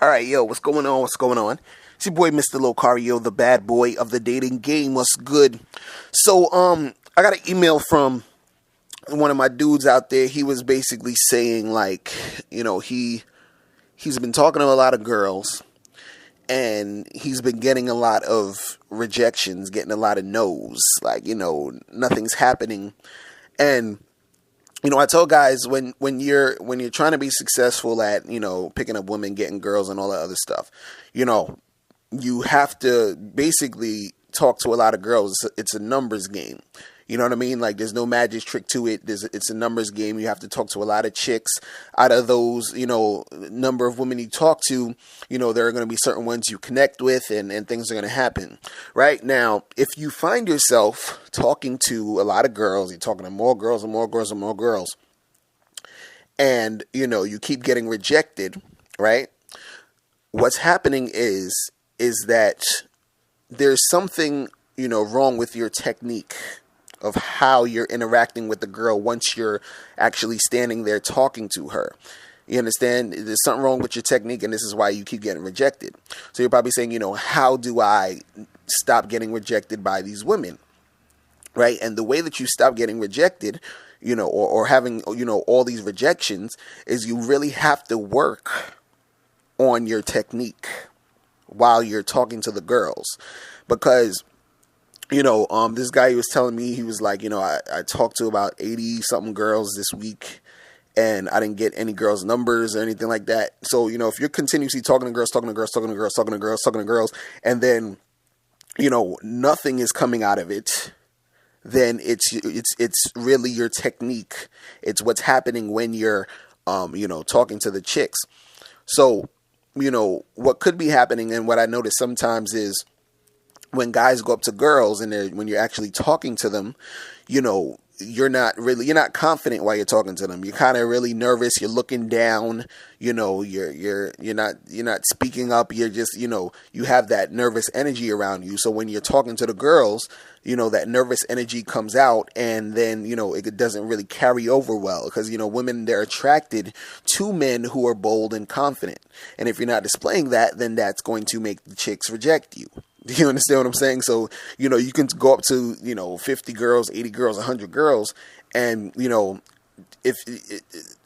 All right, yo, what's going on? What's going on? It's your boy, Mr. Locario, the bad boy of the dating game. What's good? So, I got an email from one of my dudes out there. He was basically saying, like, he's been talking to a lot of girls, and he's been getting a lot of rejections, getting a lot of no's. Like, nothing's happening, and I tell guys when you're trying to be successful at picking up women, getting girls, and all that other stuff, you have to basically talk to a lot of girls. It's a numbers game. You know what I mean? Like, there's no magic trick to it. It's a numbers game. You have to talk to a lot of chicks. Out of those, number of women you talk to, there are going to be certain ones you connect with, and things are going to happen. Right now, if you find yourself talking to a lot of girls, you're talking to more girls and more girls and more girls, and, you keep getting rejected, right? What's happening is that there's something, wrong with your technique of how you're interacting with the girl once you're actually standing there talking to her. You understand? There's something wrong with your technique, and this is why you keep getting rejected. So you're probably saying, how do I stop getting rejected by these women? Right? And the way that you stop getting rejected, or having, all these rejections, is you really have to work on your technique while you're talking to the girls. Because this guy, he was telling me, he was like, I talked to about 80 something girls this week, and I didn't get any girls' numbers or anything like that. So, if you're continuously talking to girls, and then, nothing is coming out of it, then it's really your technique. It's what's happening when you're, talking to the chicks. So, what could be happening, and what I notice sometimes is, when guys go up to girls and when you're actually talking to them, you're not confident while you're talking to them. You're kind of really nervous. You're looking down. You're not speaking up. You're just you have that nervous energy around you. So when you're talking to the girls, that nervous energy comes out, and then it doesn't really carry over well, because women, they're attracted to men who are bold and confident. And if you're not displaying that, then that's going to make the chicks reject you. Do you understand what I'm saying? So, you can go up to, 50 girls, 80 girls, 100 girls, and, if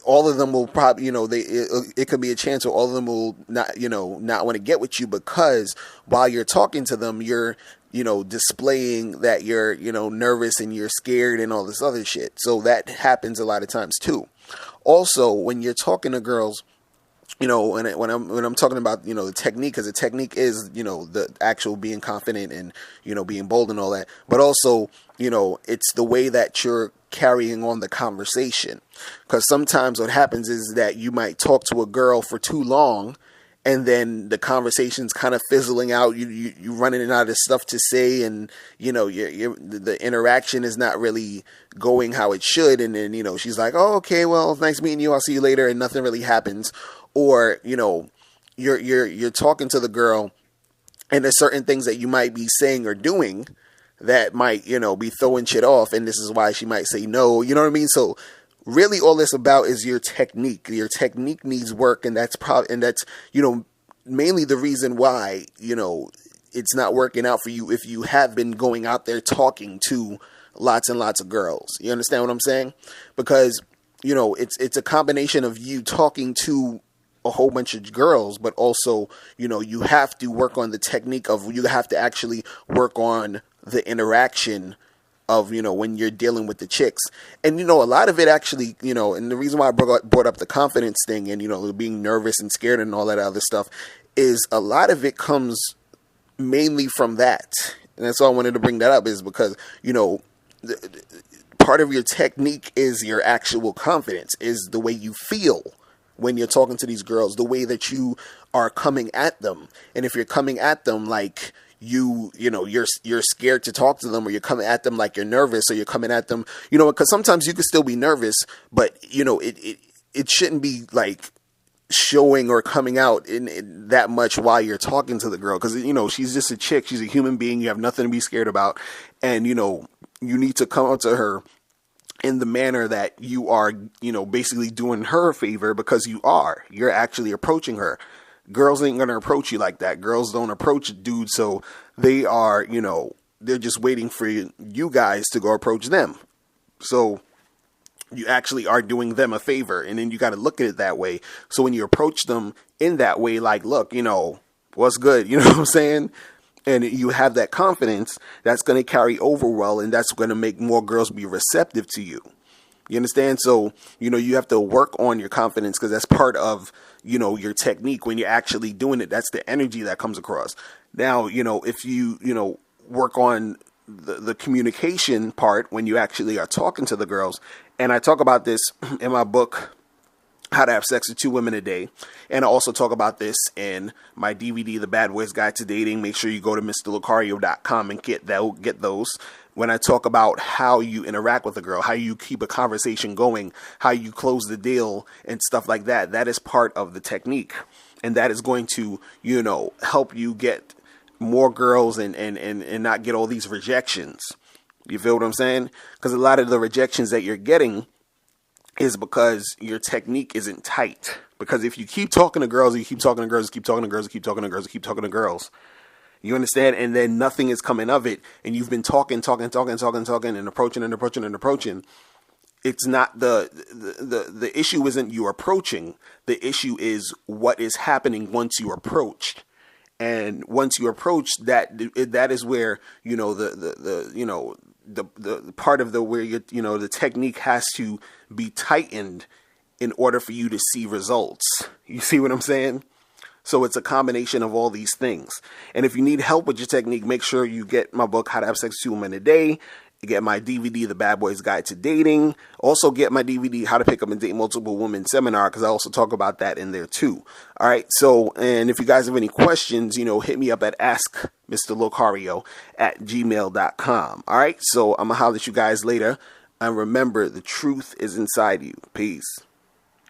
all of them will probably, it could be a chance where all of them will not want to get with you, because while you're talking to them, you're, displaying that you're, nervous and you're scared and all this other shit. So that happens a lot of times too. Also, when you're talking to girls, when I'm talking about, the technique, because the technique is, the actual being confident and, being bold and all that. But also, it's the way that you're carrying on the conversation. Because sometimes what happens is that you might talk to a girl for too long, and then the conversation's kind of fizzling out. You running out of stuff to say, and the interaction is not really going how it should. And then she's like, "Oh, okay, well, nice meeting you. I'll see you later," and nothing really happens. Or you're talking to the girl, and there's certain things that you might be saying or doing that might be throwing shit off, and this is why she might say no. You know what I mean? So really, all this about is your technique. Your technique needs work, and that's mainly the reason why it's not working out for you if you have been going out there talking to lots and lots of girls. You understand what I'm saying? Because it's a combination of you talking to a whole bunch of girls, but also, you have to work on the technique of, you have to actually work on the interaction of, when you're dealing with the chicks. And, a lot of it actually, and the reason why I brought up the confidence thing and, being nervous and scared and all that other stuff, is a lot of it comes mainly from that. And that's why I wanted to bring that up, is because, part of your technique is your actual confidence, is the way you feel when you're talking to these girls, the way that you are coming at them. And if you're coming at them like you're scared to talk to them, or you're coming at them like you're nervous, or you're coming at them, because sometimes you could still be nervous, but it shouldn't be like showing or coming out in that much while you're talking to the girl, because she's just a chick, she's a human being, you have nothing to be scared about, and you need to come up to her in the manner that you are, basically doing her a favor, because you're actually approaching her. girls ain't gonna approach you like that. Girls don't approach dudes, so they are, they're just waiting for you guys to go approach them. So you actually are doing them a favor, and then you got to look at it that way. So when you approach them in that way, like, look, what's good, you know what I'm saying? And you have that confidence, that's going to carry over well, and that's going to make more girls be receptive to you. You understand? So, you have to work on your confidence, because that's part of, your technique when you're actually doing it. That's the energy that comes across. Now, if you, work on the communication part when you actually are talking to the girls, and I talk about this in my book, How to Have Sex with Two Women a Day. And I also talk about this in my DVD, The Bad Boys Guide to Dating. Make sure you go to MrLocario.com and get those. When I talk about how you interact with a girl, how you keep a conversation going, how you close the deal and stuff like that, that is part of the technique. And that is going to, help you get more girls and not get all these rejections. You feel what I'm saying? Because a lot of the rejections that you're getting is because your technique isn't tight. Because if you keep talking to girls, you keep talking to girls, keep talking to girls, keep talking to girls, keep talking to girls, you understand? And then nothing is coming of it. And you've been talking, and approaching. It's not the issue isn't you approaching. The issue is what is happening once you approach. And once you approach, that is where, the part of where the technique has to be tightened in order for you to see results. You see what I'm saying? So it's a combination of all these things. And if you need help with your technique, make sure you get my book, How to Have Sex with 2 Women a Day. Get my DVD, The Bad Boys Guide to Dating. Also get my DVD, How to Pick Up and Date Multiple Women Seminar, because I also talk about that in there too. All right. So, and if you guys have any questions, hit me up at askmrlocario@gmail.com. All right. So I'm going to holler at you guys later. And remember, the truth is inside you. Peace.